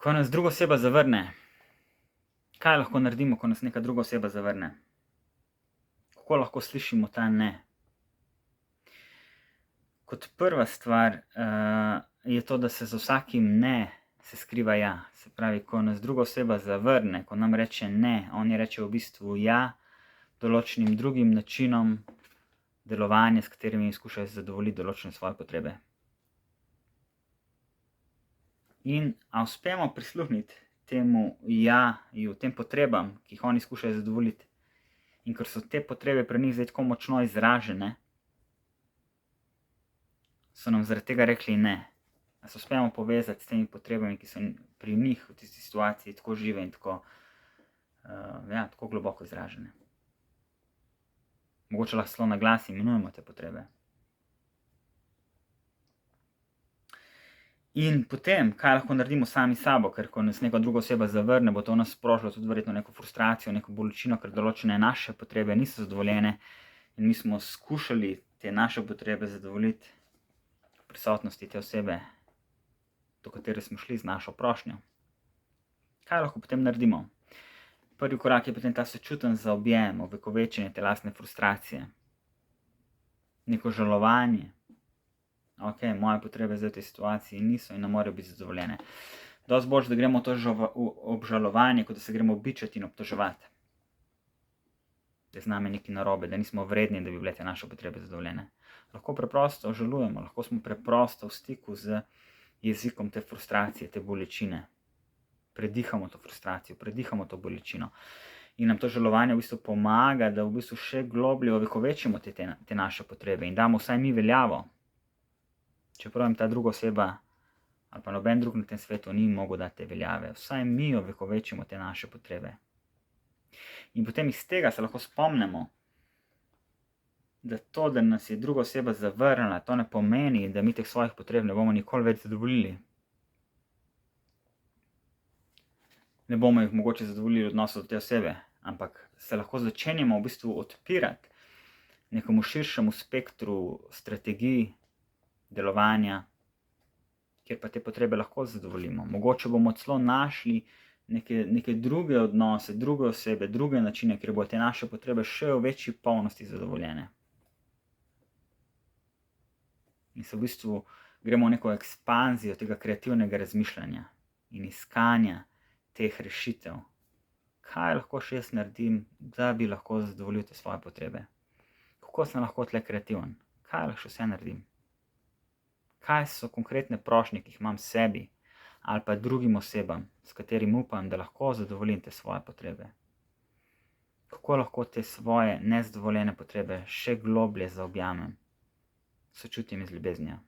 Ko nas druga oseba zavrne, kaj lahko naredimo, ko nas neka druga oseba zavrne? Kako lahko slišimo ta ne? Kot prva stvar je to, da se za vsakim ne se skriva ja. Se pravi, ko nas druga oseba zavrne, ko nam reče ne, oni reče v bistvu ja določenim drugim načinom delovanja, s katerimi skušajo zadovoljiti določene svoje potrebe. In a uspemo prisluhniti temu jaju, tem potrebam, ki jih oni skušajo zadovoljiti, in ker so te potrebe pri njih zdaj tako močno izražene, so nam zaradi tega rekli ne. A se uspemo povezati s temi potrebami, ki so pri njih v tisti situaciji tako žive in tako, tako globoko izražene. Mogoče lahko celo na glas imenujemo te potrebe. In potem, kaj lahko naredimo sami s sabo, ker ko nas neka druga oseba zavrne, bo to v nas sprožilo tudi verjetno neko frustracijo, neko bolečino, ker določene naše potrebe niso zadovoljene in mi smo skušali te naše potrebe zadovoljiti v prisotnosti te osebe, do katere smo šli z našo prošnjo. Kaj lahko potem naredimo? Prvi korak je potem ta sočuten zaobjem, ovekovečenje te lastne frustracije, neko žalovanje. Ok, moje potrebe zdaj v tej situaciji niso in ne morejo biti zadovoljene. Dosti boljše, da gremo to obžalovanje, kot da se gremo bičati in obtoževati. Da je z nami nekaj narobe, da nismo vredni, da bi bile te naše potrebe zadovoljene. Lahko preprosto žalujemo, lahko smo preprosto v stiku z jezikom te frustracije, te bolečine. Predihamo to frustracijo, predihamo to bolečino. In nam to žalovanje v bistvu pomaga, da v bistvu še globlje ovekovečimo te naše potrebe in damo vsaj mi veljavo. Čeprav jim ta druga oseba ali pa noben drug na tem svetu ni mogel dati te veljave, vsaj mi ovekovečimo te naše potrebe. In potem iz tega se lahko spomnimo, da to, da nas je druga oseba zavrnila, to ne pomeni, da mi teh svojih potreb ne bomo nikoli več zadovoljili. Ne bomo jih mogoče zadovoljili v odnosu do te osebe, ampak se lahko začenjamo v bistvu odpirati nekomu širšemu spektru strategij delovanja, kjer pa te potrebe lahko zadovoljimo. Mogoče bomo celo našli neke druge odnose, druge osebe, druge načine, kjer bodo te naše potrebe še v večji polnosti zadovoljene. In se v bistvu gremo v neko ekspanzijo tega kreativnega razmišljanja in iskanja teh rešitev. Kaj lahko še jaz naredim, da bi lahko zadovoljil te svoje potrebe? Kako sem lahko tle kreativen? Kaj lahko še vse naredim? Kaj so konkretne prošnje, ki jih imam sebi ali pa drugim osebam, s katerim upam, da lahko zadovoljim te svoje potrebe? Kako lahko te svoje nezadovoljene potrebe še globlje zaobjamem s sočutjem in z ljubeznijo?